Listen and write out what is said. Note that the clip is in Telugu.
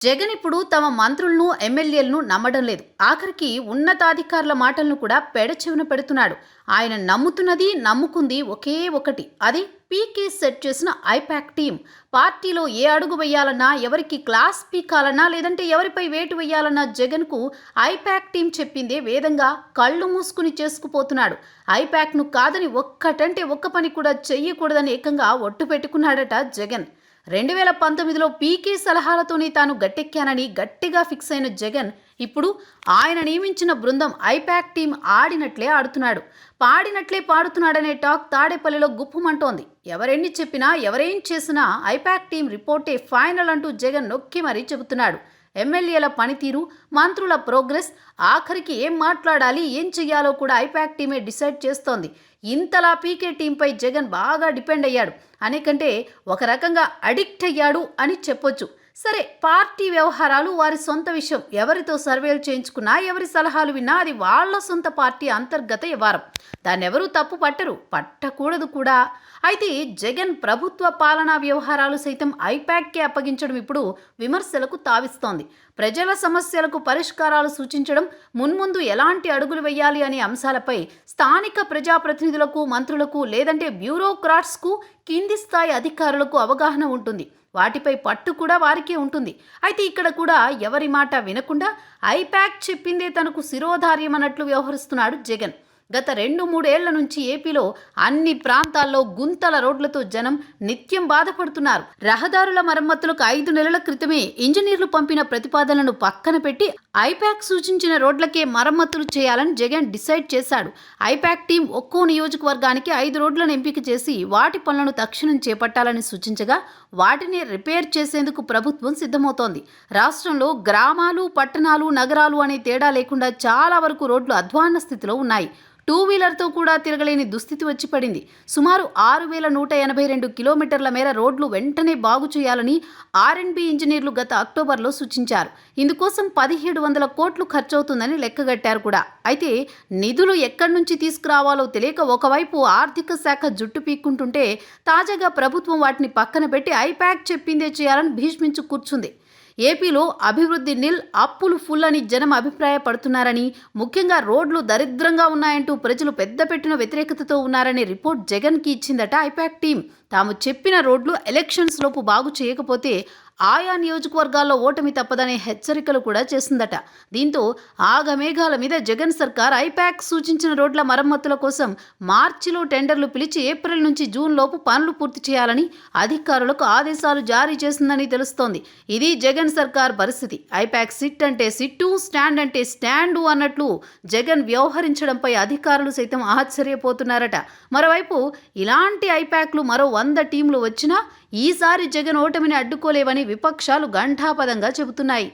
జగన్ ఇప్పుడు తమ మంత్రులను ఎమ్మెల్యేలను నమ్మడం లేదు. ఆఖరికి ఉన్నతాధికారుల మాటలను కూడా పెడచెవిన పెడుతున్నాడు. ఆయన నమ్ముతున్నది, నమ్ముకుంది ఒకే ఒకటి. అది పీకే సెట్ చేసిన ఐపాక్ టీం. పార్టీలో ఏ అడుగు వేయాలన్నా, ఎవరికి క్లాస్ పీకాలన్నా, లేదంటే ఎవరిపై వేటు వేయాలన్నా జగన్కు ఐపాక్ టీం చెప్పిందే వేదంగా కళ్ళు మూసుకుని చేసుకుపోతున్నాడు. ఐపాక్ను కాదని ఒక్కటంటే ఒక్క పని కూడా చెయ్యకూడదని ఏకంగా ఒట్టు పెట్టుకున్నాడట జగన్. 2019లో పీకే సలహాలతోనే తాను గట్టెక్కానని గట్టిగా ఫిక్స్ అయిన జగన్ ఇప్పుడు ఆయన నియమించిన బృందం ఐపాక్ టీం ఆడినట్లే ఆడుతున్నాడు, పాడినట్లే పాడుతున్నాడనే టాక్ తాడేపల్లిలో గుప్పుమంటోంది. ఎవరెన్ని చెప్పినా, ఎవరేం చేసినా ఐపాక్ టీం రిపోర్టే ఫైనల్ అంటూ జగన్ నొక్కి మరీ చెబుతున్నాడు. ఎమ్మెల్యేల పనితీరు, మంత్రుల ప్రోగ్రెస్, ఆఖరికి ఏం మాట్లాడాలి, ఏం చెయ్యాలో కూడా ఐపాక్ టీమే డిసైడ్ చేస్తోంది. ఇంతలా పీకే టీంపై జగన్ బాగా డిపెండ్ అయ్యాడు అనేకంటే ఒక రకంగా అడిక్ట్ అయ్యాడు అని చెప్పొచ్చు. సరే, పార్టీ వ్యవహారాలు వారి సొంత విషయం. ఎవరితో సర్వేలు చేయించుకున్నా, ఎవరి సలహాలు విన్నా అది వాళ్ళ సొంత పార్టీ అంతర్గత వ్యవహారం. దాన్ని ఎవరూ తప్పు పట్టరు, పట్టకూడదు కూడా. అయితే జగన్ ప్రభుత్వ పాలనా వ్యవహారాలు సైతం ఐపాక్కే అప్పగించడం ఇప్పుడు విమర్శలకు తావిస్తోంది. ప్రజల సమస్యలకు పరిష్కారాలు సూచించడం, మున్ముందు ఎలాంటి అడుగులు వేయాలి అనే అంశాలపై స్థానిక ప్రజాప్రతినిధులకు, మంత్రులకు, లేదంటే బ్యూరోక్రాట్స్కు, కింది స్థాయి అధికారులకు అవగాహన ఉంటుంది. వాటిపై పట్టు కూడా వారికే ఉంటుంది. అయితే ఇక్కడ కూడా ఎవరి మాట వినకుండా ఐపాక్ చెప్పిందే తనకు శిరోధార్యం అన్నట్లు వ్యవహరిస్తున్నాడు జగన్. గత 2-3 ఏళ్ల నుంచి ఏపీలో అన్ని ప్రాంతాల్లో గుంతల రోడ్లతో జనం నిత్యం బాధపడుతున్నారు. రహదారుల మరమ్మతులకు 5 నెలల క్రితమే ఇంజనీర్లు పంపిన ప్రతిపాదనలను పక్కన పెట్టి ఐపాక్ సూచించిన రోడ్లకే మరమ్మతులు చేయాలని జగన్ డిసైడ్ చేశాడు. ఐపాక్ టీం ఒక్కో నియోజకవర్గానికి 5 రోడ్లను ఎంపిక చేసి వాటి పనులను తక్షణం చేపట్టాలని సూచించగా వాటిని రిపేర్ చేసేందుకు ప్రభుత్వం సిద్ధమవుతోంది. రాష్ట్రంలో గ్రామాలు, పట్టణాలు, నగరాలు అనే తేడా లేకుండా చాలా వరకు రోడ్లు అధ్వాన్న స్థితిలో ఉన్నాయి. 2 వీలర్తో కూడా తిరగలేని దుస్థితి వచ్చి పడింది. సుమారు 6182 కిలోమీటర్ల మేర రోడ్లు వెంటనే బాగు చేయాలని ఆర్ఎండ్బి ఇంజనీర్లు గత అక్టోబర్లో సూచించారు. ఇందుకోసం 1700 కోట్లు ఖర్చవుతుందని లెక్కగట్టారు కూడా. అయితే నిధులు ఎక్కడి నుంచి తీసుకురావాలో తెలియక ఒకవైపు ఆర్థిక శాఖ జుట్టు పీక్కుంటుంటే, తాజాగా ప్రభుత్వం వాటిని పక్కన పెట్టి ఐపాక్ చెప్పిందే చేయాలని భీష్మించు కూర్చుంది. ఏపీలో అభివృద్ధి నిల్, అప్పులు ఫుల్ అని జనం అభిప్రాయపడుతున్నారని, ముఖ్యంగా రోడ్లు దరిద్రంగా ఉన్నాయంటూ ప్రజలు పెద్దపెట్టిన వ్యతిరేకతతో ఉన్నారనే రిపోర్ట్ జగన్కి ఇచ్చిందట ఐపాక్ టీం. తాము చెప్పిన రోడ్లు ఎలక్షన్స్ లోపు బాగు చేయకపోతే ఆయా నియోజకవర్గాల్లో ఓటమి తప్పదనే హెచ్చరికలు కూడా చేసిందట. దీంతో ఆగమేఘాల మీద జగన్ సర్కార్ ఐపాక్ సూచించిన రోడ్ల మరమ్మతుల కోసం మార్చిలో టెండర్లు పిలిచి ఏప్రిల్ నుంచి జూన్ లోపు పనులు పూర్తి చేయాలని అధికారులకు ఆదేశాలు జారీ చేసిందని తెలుస్తోంది. ఇది జగన్ సర్కార్ పరిస్థితి. ఐపాక్ సిట్ అంటే సిట్టు, స్టాండ్ అంటే స్టాండు అన్నట్లు జగన్ వ్యవహరించడంపై అధికారులు సైతం ఆశ్చర్యపోతున్నారట. మరోవైపు ఇలాంటి ఐపాక్లు మరో 100 టీంలు వచ్చినా ఈసారి జగన్ ఓటమిని అడ్డుకోలేవని విపక్షాలు ఘంటాపథంగా చెబుతున్నాయి.